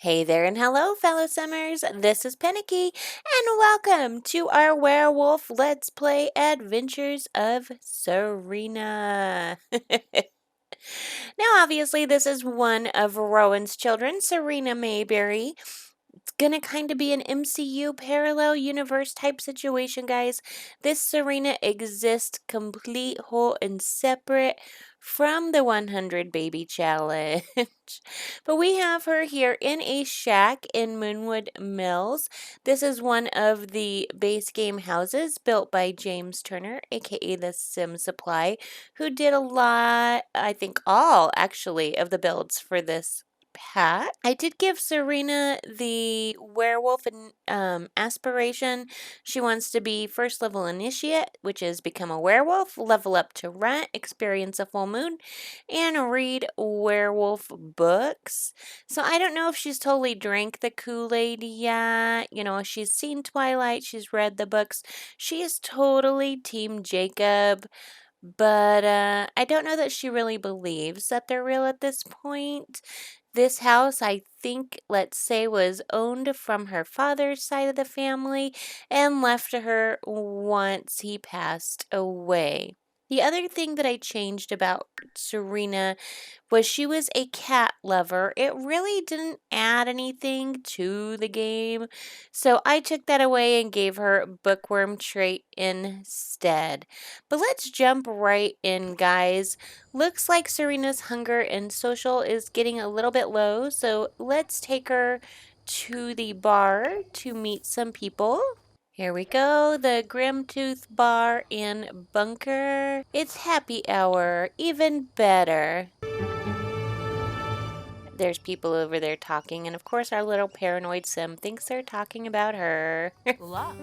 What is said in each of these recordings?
Hey there and hello, fellow Summers. This is Panicky, and welcome to our Werewolf Let's Play Adventures of Serina. Now, obviously, this is one of Rowan's children, Serina Mayberry. It's gonna kind of be an MCU parallel universe type situation, guys. This Serena exists complete, whole, and separate from the 100 baby challenge. But we have her here in a shack in Moonwood Mills. This is one of the base game houses built by James Turner, aka the Sim Supply, who did a lot, I think all actually, of the builds for this pack. I did give Serena the werewolf aspiration. She wants to be first level initiate, which is become a werewolf, level up to rent, experience a full moon, and read werewolf books. So I don't know if she's totally drank the Kool-Aid yet. You know, she's seen Twilight, she's read the books. She is totally Team Jacob. But I don't know that she really believes that they're real at this point. This house, I think, let's say, was owned from her father's side of the family and left to her once he passed away. The other thing that I changed about Serena was she was a cat lover. It really didn't add anything to the game, so I took that away and gave her bookworm trait instead. But let's jump right in, guys. Looks like Serena's hunger and social is getting a little bit low, so let's take her to the bar to meet some people. Here we go, the Grimtooth Bar in Bunker. It's happy hour, even better. There's people over there talking, and of course our little paranoid Sim thinks they're talking about her. Well,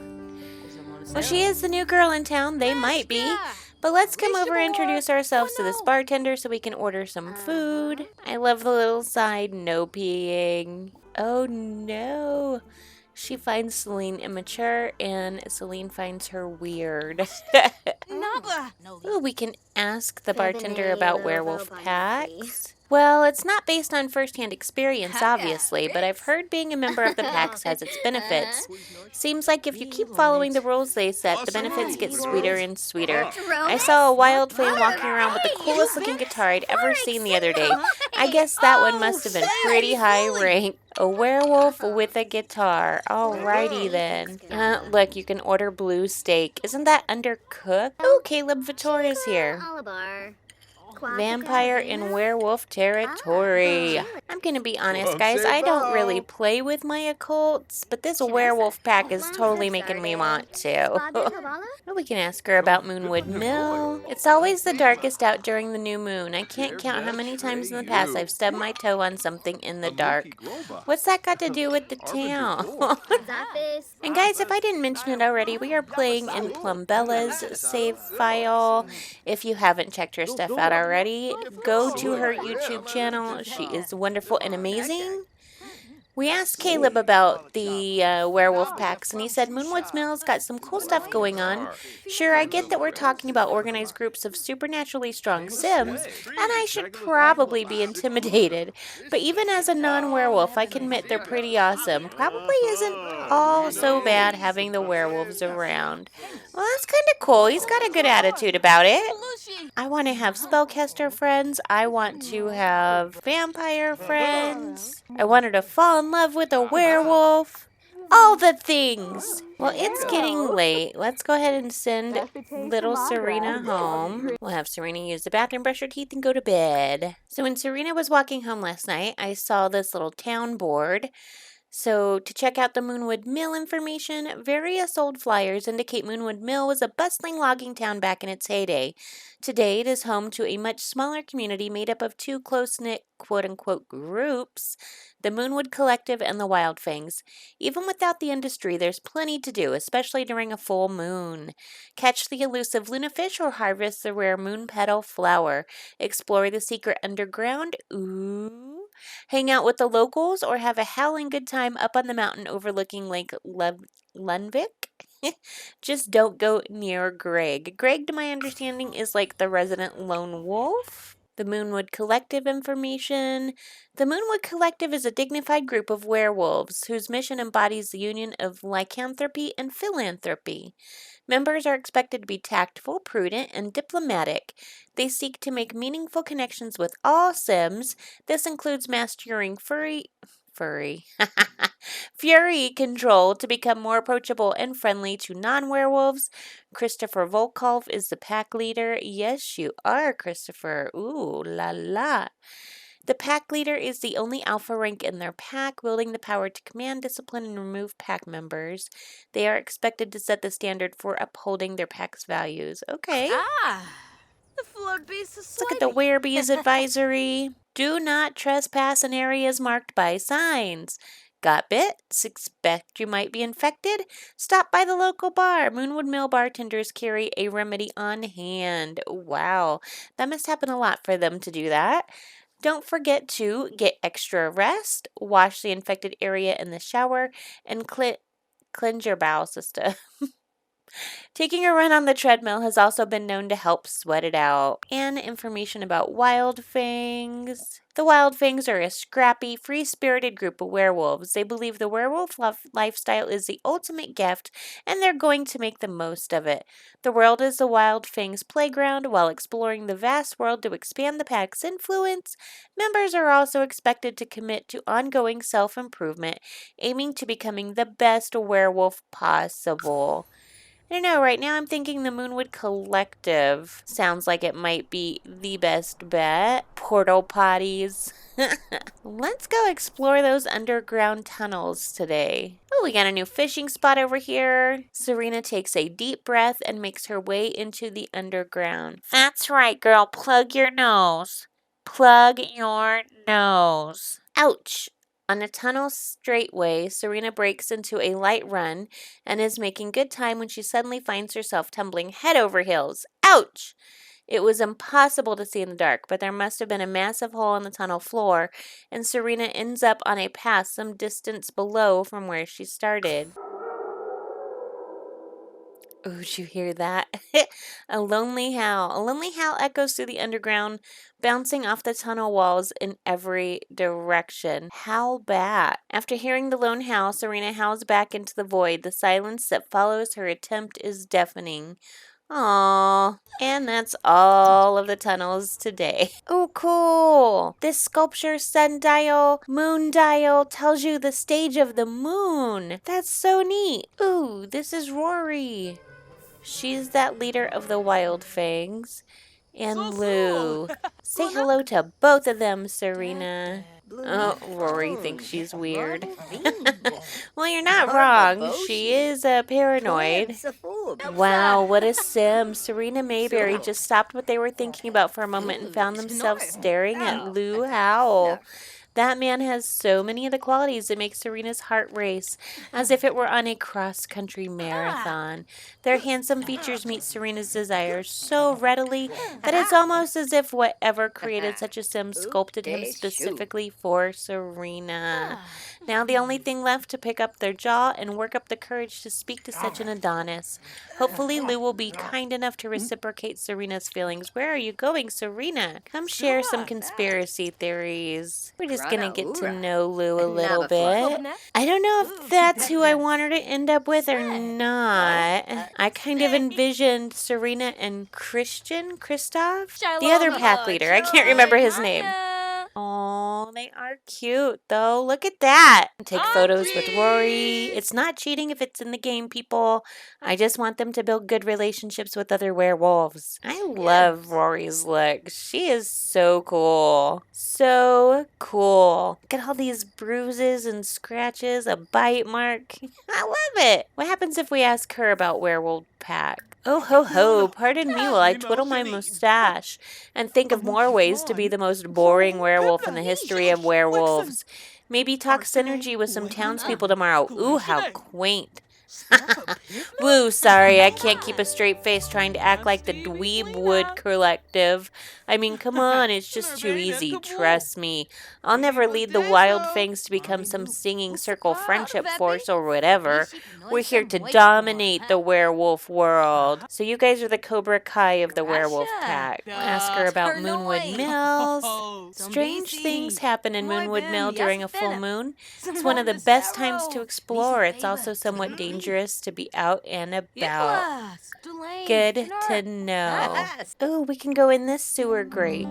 she is the new girl in town, they might be. But let's come over and introduce ourselves to this bartender so we can order some food. I love the little side no peeing. Oh no. She finds Celine immature, and Celine finds her weird. Ooh, we can ask the bartender about werewolf packs. Well, it's not based on first-hand experience, obviously, but I've heard being a member of the packs has its benefits. Seems like if you keep following the rules they set, the benefits get sweeter and sweeter. I saw a wild flame walking around with the coolest-looking guitar I'd ever seen the other day. I guess that one must have been pretty high rank. A werewolf with a guitar. Alrighty then. Look, you can order blue steak. Isn't that undercooked? Oh, Caleb Vittoria's here. Vampire in werewolf territory. I'm gonna be honest, guys, I don't really play with my occults, but this werewolf pack is totally making me want to. Well, we can ask her about Moonwood Mill. It's always the darkest out during the new moon. I can't count how many times in the past I've stubbed my toe on something in the dark. What's that got to do with the town? And guys, if I didn't mention it already, we are playing in Plumbella's save file. If you haven't checked her stuff out already, go to her YouTube channel. She is wonderful and amazing. We asked Caleb about the werewolf packs, and he said Moonwood Mill's got some cool stuff going on. Sure, I get that we're talking about organized groups of supernaturally strong Sims, and I should probably be intimidated. But even as a non-werewolf, I can admit they're pretty awesome. Probably isn't all so bad having the werewolves around. Well, that's kind of cool. He's got a good attitude about it. I want to have spellcaster friends. I want to have vampire friends. I wanted to fall in love with a werewolf. All the things. Well, it's getting late. Let's go ahead and send little Serena home. We'll have Serena use the bathroom, brush her teeth, and go to bed. So when Serena was walking home last night, I saw this little town board. So, to check out the Moonwood Mill information, various old flyers indicate Moonwood Mill was a bustling logging town back in its heyday. Today, it is home to a much smaller community made up of two close-knit quote-unquote groups, the Moonwood Collective and the Wildfangs. Even without the industry, there's plenty to do, especially during a full moon. Catch the elusive lunafish or harvest the rare moon petal flower. Explore the secret underground. Ooh. Hang out with the locals or have a howling good time up on the mountain overlooking Lake Lunvik. Just don't go near Greg. Greg, to my understanding, is like the resident lone wolf. The Moonwood Collective information. The Moonwood Collective is a dignified group of werewolves whose mission embodies the union of lycanthropy and philanthropy. Members are expected to be tactful, prudent, and diplomatic. They seek to make meaningful connections with all Sims. This includes mastering furry fury control to become more approachable and friendly to non-werewolves. Christopher Volkov is the pack leader. Yes, you are, Christopher. Ooh la la. The pack leader is the only alpha rank in their pack, wielding the power to command, discipline, and remove pack members. They are expected to set the standard for upholding their pack's values. Okay. The flood beast is Let's look at the Werebees advisory. Do not trespass in areas marked by signs. Got bit? Suspect you might be infected? Stop by the local bar. Moonwood Mill bartenders carry a remedy on hand. Wow, that must happen a lot for them to do that. Don't forget to get extra rest, wash the infected area in the shower, and cleanse your bowel system. Taking a run on the treadmill has also been known to help sweat it out. And information about Wild Fangs. The Wild Fangs are a scrappy, free-spirited group of werewolves. They believe the werewolf lifestyle is the ultimate gift, and they're going to make the most of it. The world is the Wild Fangs' playground. While exploring the vast world to expand the pack's influence, members are also expected to commit to ongoing self-improvement, aiming to becoming the best werewolf possible. I don't know, right now I'm thinking the Moonwood Collective sounds like it might be the best bet. Portal potties. Let's go explore those underground tunnels today. Oh, we got a new fishing spot over here. Serina takes a deep breath and makes her way into the underground. That's right, girl. Plug your nose. Plug your nose. Ouch. On a tunnel straightway, Serina breaks into a light run and is making good time when she suddenly finds herself tumbling head over heels. Ouch! It was impossible to see in the dark, but there must have been a massive hole in the tunnel floor, and Serina ends up on a path some distance below from where she started. Oh, did you hear that? A lonely howl. A lonely howl echoes through the underground, bouncing off the tunnel walls in every direction. Howl back. After hearing the lone howl, Serina howls back into the void. The silence that follows her attempt is deafening. Aww. And that's all of the tunnels today. Oh, cool. This sculpture sundial, moon dial, tells you the stage of the moon. That's so neat. Ooh, this is Rory. She's that leader of the Wild Fangs. And Lou. Say hello to both of them, Serina. Oh, Rory thinks she's weird. Well, you're not wrong. She is paranoid. Wow, what a sim. Serina Mayberry just stopped what they were thinking about for a moment and found themselves staring at Lou Howell. That man has so many of the qualities that make Serena's heart race, as if it were on a cross-country marathon. Their handsome features meet Serena's desires so readily that it's almost as if whatever created such a sim sculpted him specifically for Serena. Now the only thing left to pick up their jaw and work up the courage to speak to such an Adonis. Hopefully Lou will be kind enough to reciprocate Serena's feelings. Where are you going, Serena? Come share some conspiracy theories. We're just gonna get to know Lou a little bit. I don't know if that's who I want her to end up with or not. I kind of envisioned Serena and Christoph? The other pack leader. I can't remember his name. Oh, they are cute, though. Look at that. Take photos with Rory. It's not cheating if it's in the game, people. I just want them to build good relationships with other werewolves. I love Rory's look. She is so cool. So cool. Look at all these bruises and scratches, a bite mark. I love it. What happens if we ask her about werewolf pack? Oh ho ho, pardon me while I twiddle my mustache and think of more ways to be the most boring werewolf in the history of werewolves. Maybe talk synergy with some townspeople tomorrow. Ooh, how quaint. Woo, sorry, I can't keep a straight face trying to act like the Dweebwood Collective. I mean, come on, it's just too easy, trust me. I'll never lead the wild things to become some singing circle friendship force or whatever. We're here to dominate the werewolf world. So you guys are the Cobra Kai of the werewolf pack. Ask her about Moonwood Mills. Strange things happen in Moonwood Mill during a full moon. It's one of the best times to explore. It's also somewhat dangerous to be out and about. Good to know. Oh, we can go in this sewer grate.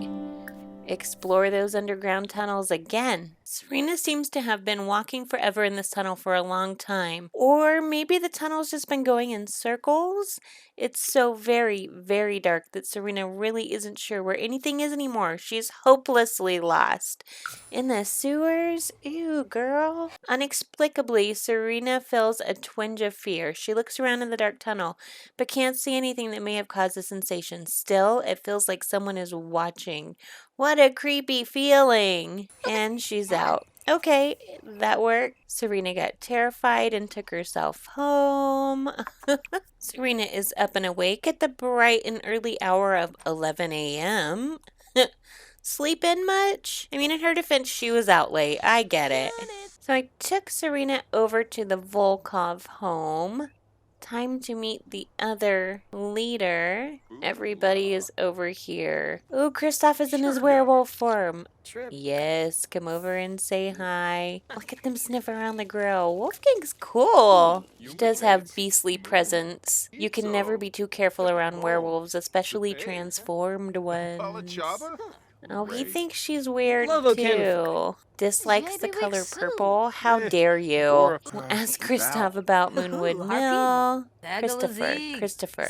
Explore those underground tunnels again. Serina seems to have been walking forever in this tunnel for a long time. Or maybe the tunnel's just been going in circles? It's so very, very dark that Serina really isn't sure where anything is anymore. She's hopelessly lost. In the sewers? Ew, girl. Inexplicably, Serina feels a twinge of fear. She looks around in the dark tunnel, but can't see anything that may have caused the sensation. Still, it feels like someone is watching. What a creepy feeling. And she's out. Okay, that worked. Serina got terrified and took herself home. Serina is up and awake at the bright and early hour of 11 a.m. Sleeping much? I mean, in her defense, she was out late. I get it. So I took Serina over to the Volkov home. Time to meet the other leader. Everybody is over here. Ooh, Kristoff is in his werewolf form. Yes, come over and say hi. Look at them sniff around the grill. Wolfgang's cool. She does have beastly presence. You can never be too careful around werewolves, especially transformed ones. Oh, he thinks she's weird too. Dislikes the color purple. How dare you? We'll ask Kristoff about Moonwood Mill. Christopher.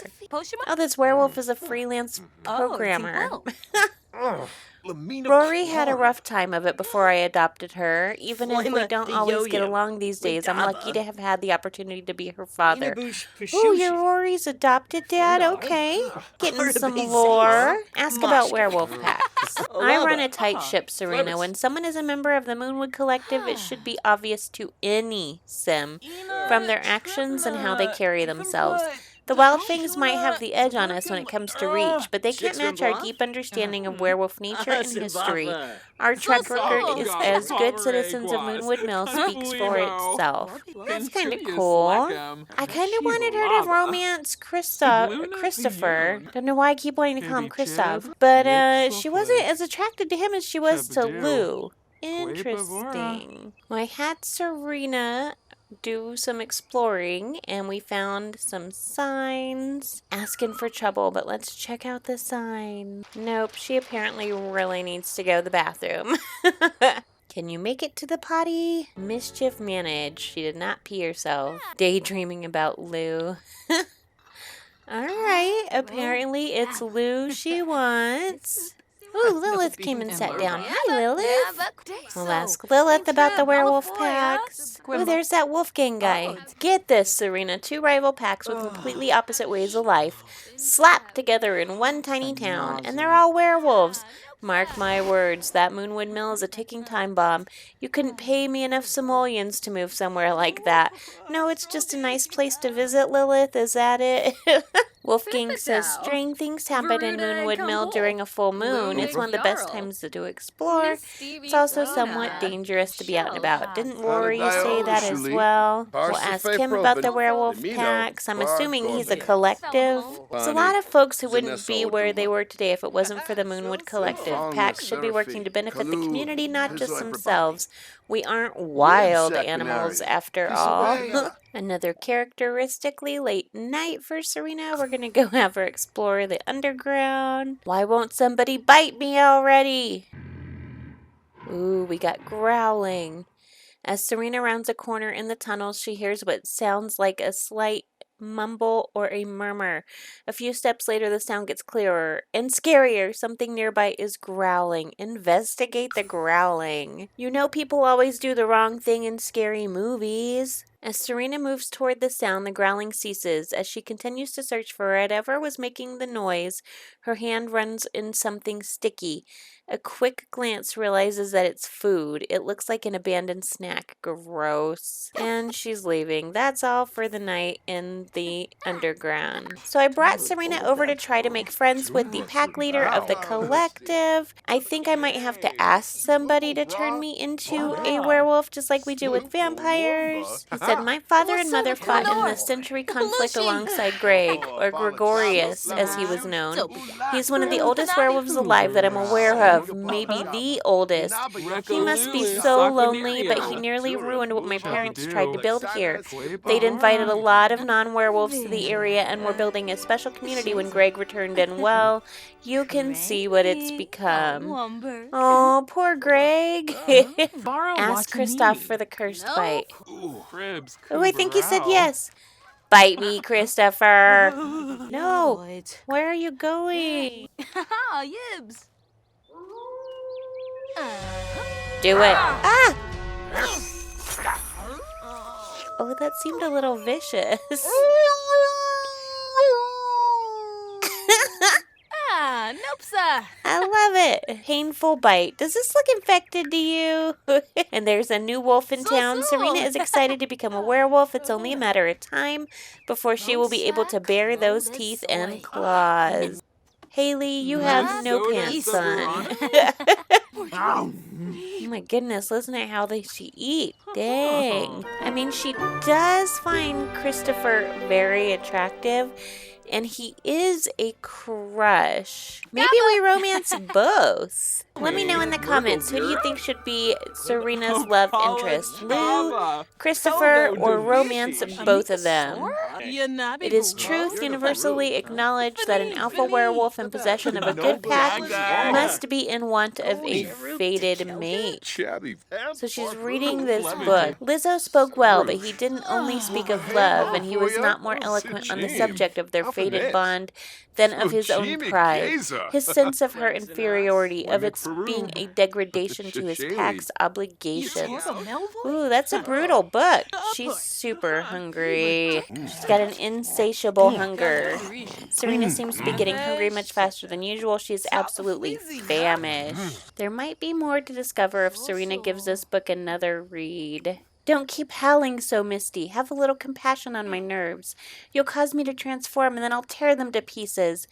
Oh, this werewolf is a freelance programmer. Rory had a rough time of it before I adopted her. Even if we don't always get along these days, I'm lucky to have had the opportunity to be her father. Ooh, you're Rory's adopted dad? Okay. Getting some lore. Ask about werewolf packs. I run a tight ship, Serina. When someone is a member of the Moonwood Collective, it should be obvious to any sim from their actions and how they carry themselves. The wild things might have the edge on us when it comes to reach, but they can't match our deep understanding of werewolf nature and history. Our track record is as good citizens of Moonwood Mill speaks for itself. That's kind of cool. I kind of wanted her to romance Christopher. Don't know why I keep wanting to call him Kristoff. But she wasn't as attracted to him as she was to Lou. Interesting. Well, I had Serina do some exploring and we found some signs asking for trouble, but let's check out the sign. Nope, she apparently really needs to go to the bathroom. Can you make it to the potty? Mischief managed. She did not pee herself. Daydreaming about Lou. Alright, apparently it's Lou she wants. Ooh, Lilith came and sat down. Hi, Lilith. We'll ask Lilith about the werewolf packs. Ooh, there's that Wolfgang guy. Get this, Serina. 2 rival packs with completely opposite ways of life slapped together in one tiny town, and they're all werewolves. Mark my words, that Moonwood Mill is a ticking time bomb. You couldn't pay me enough simoleons to move somewhere like that. No, it's just a nice place to visit, Lilith. Is that it? Wolfgang says strange things happen in Moonwood Mill during a full moon. It's one of the best times to explore. It's also somewhat dangerous to be out and about. Didn't Rory say that as well? We'll ask him about the werewolf packs. I'm assuming he's a collective. There's a lot of folks who wouldn't be where they were today if it wasn't for the Moonwood Collective. Packs should be working to benefit the community, not just themselves. We aren't wild animals after all. Another characteristically late night for Serina. We're gonna go have her explore the underground. Why won't somebody bite me already? Ooh, we got growling. As Serina rounds a corner in the tunnel, she hears what sounds like a slight mumble or a murmur. A few steps later, the sound gets clearer and scarier. Something nearby is growling. Investigate the growling. You know people always do the wrong thing in scary movies. As Serina moves toward the sound, the growling ceases. As she continues to search for whatever was making the noise, her hand runs in something sticky. A quick glance realizes that it's food. It looks like an abandoned snack. Gross. And she's leaving. That's all for the night in the underground. So I brought Serina over to try to make friends with the pack leader of the collective. I think I might have to ask somebody to turn me into a werewolf, just like we do with vampires. He said, my father and mother fought in the century conflict alongside Greg, or Gregorius, as he was known. He's one of the oldest werewolves alive that I'm aware of, maybe the oldest. He must be so lonely, but he nearly ruined what my parents tried to build here. They'd invited a lot of non-werewolves to the area and were building a special community when Greg returned, and well, you can see what it's become. Oh, poor Greg. Ask Kristoff for the cursed bite. Oh, I think he said yes. Bite me, Christopher. No. Where are you going? Yibs. Do it. Ah! Oh, that seemed a little vicious. Nope, sir. I love it. Painful bite. Does this look infected to you? And there's a new wolf in town. Serina is excited to become a werewolf. It's only a matter of time before she will be able to bare those teeth and claws. Haley, you have no pants on. Oh my goodness, listen to how she eat. Dang. I mean, she does find Christopher very attractive, and he is a crush. Maybe we romance both. Let me know in the comments, who do you think should be Serina's love interest? Lou, Christopher, or romance both of them? It is truth universally acknowledged that an alpha werewolf in possession of a good pack must be in want of a fated mate. So she's reading this book. Lizzo spoke well, but he didn't only speak of love, and he was not more eloquent on the subject of their fated bond than of his own pride. His sense of her inferiority, of its being a degradation to his pack's obligations. Ooh, that's a brutal book. She's super hungry. She's got an insatiable hunger. Serina seems to be getting hungry much faster than usual. She's absolutely famished. There might be more to discover if Serina gives this book another read. Don't keep howling so, Misty. Have a little compassion on my nerves. You'll cause me to transform, and then I'll tear them to pieces.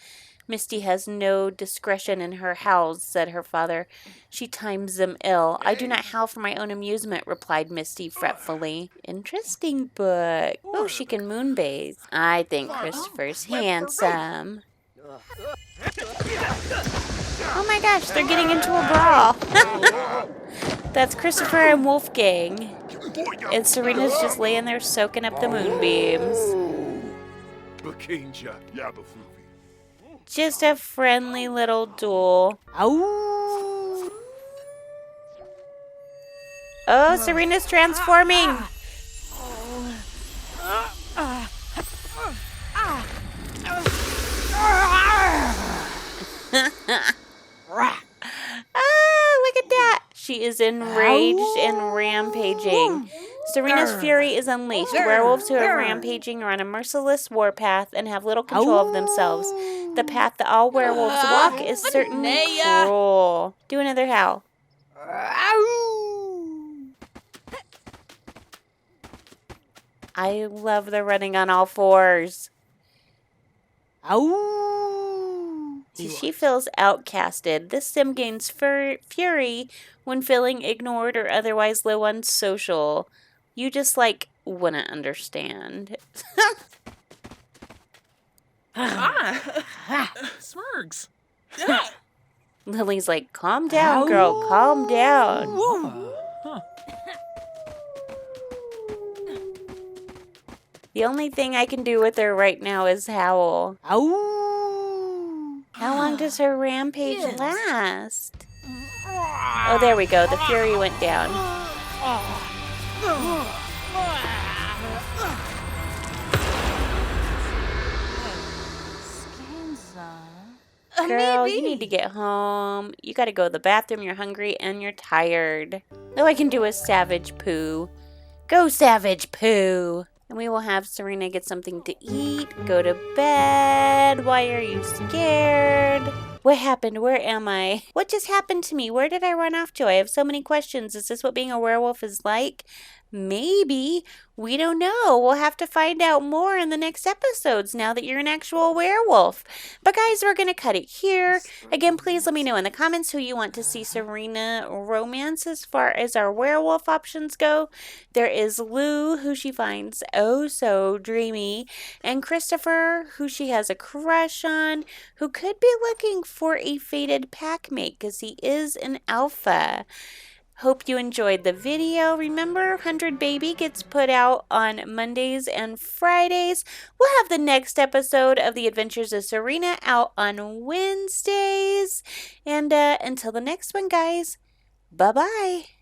Misty has no discretion in her howls, said her father. She times them ill. I do not howl for my own amusement, replied Misty fretfully. Interesting book. Oh, she can moonbathe. I think Christopher's handsome. Oh my gosh, they're getting into a brawl. That's Christopher and Wolfgang. And Serena's just laying there soaking up the moonbeams. Just a friendly little duel. Oh, Serena's transforming. Look at that. She is enraged and rampaging. Serena's fury is unleashed. Werewolves who are rampaging are on a merciless warpath and have little control of themselves. The path that all werewolves walk is certainly cruel. Do another howl. I love the running on all fours. She feels outcasted. This sim gains fury when feeling ignored or otherwise low on social. You just, wouldn't understand. Smurgs. Lily's like, calm down, girl, calm down. The only thing I can do with her right now is howl. How long does her rampage last? Oh, there we go. The fury went down. Girl, you need to get home. You gotta go to the bathroom. You're hungry and you're tired. Oh, I can do a savage poo. Go, Savage Pooh! And we will have Serina get something to eat, go to bed. Why are you scared? What happened? Where am I? What just happened to me? Where did I run off to? I have so many questions. Is this what being a werewolf is like? Maybe. We don't know. We'll have to find out more in the next episodes now that you're an actual werewolf. But guys, we're going to cut it here. Again, please let me know in the comments who you want to see Serina romance as far as our werewolf options go. There is Lou, who she finds oh so dreamy, and Christopher, who she has a crush on, who could be looking for a fated packmate because he is an alpha. Hope you enjoyed the video. Remember, 100 Baby gets put out on Mondays and Fridays. We'll have the next episode of The Adventures of Serina out on Wednesdays. And until the next one, guys, bye-bye.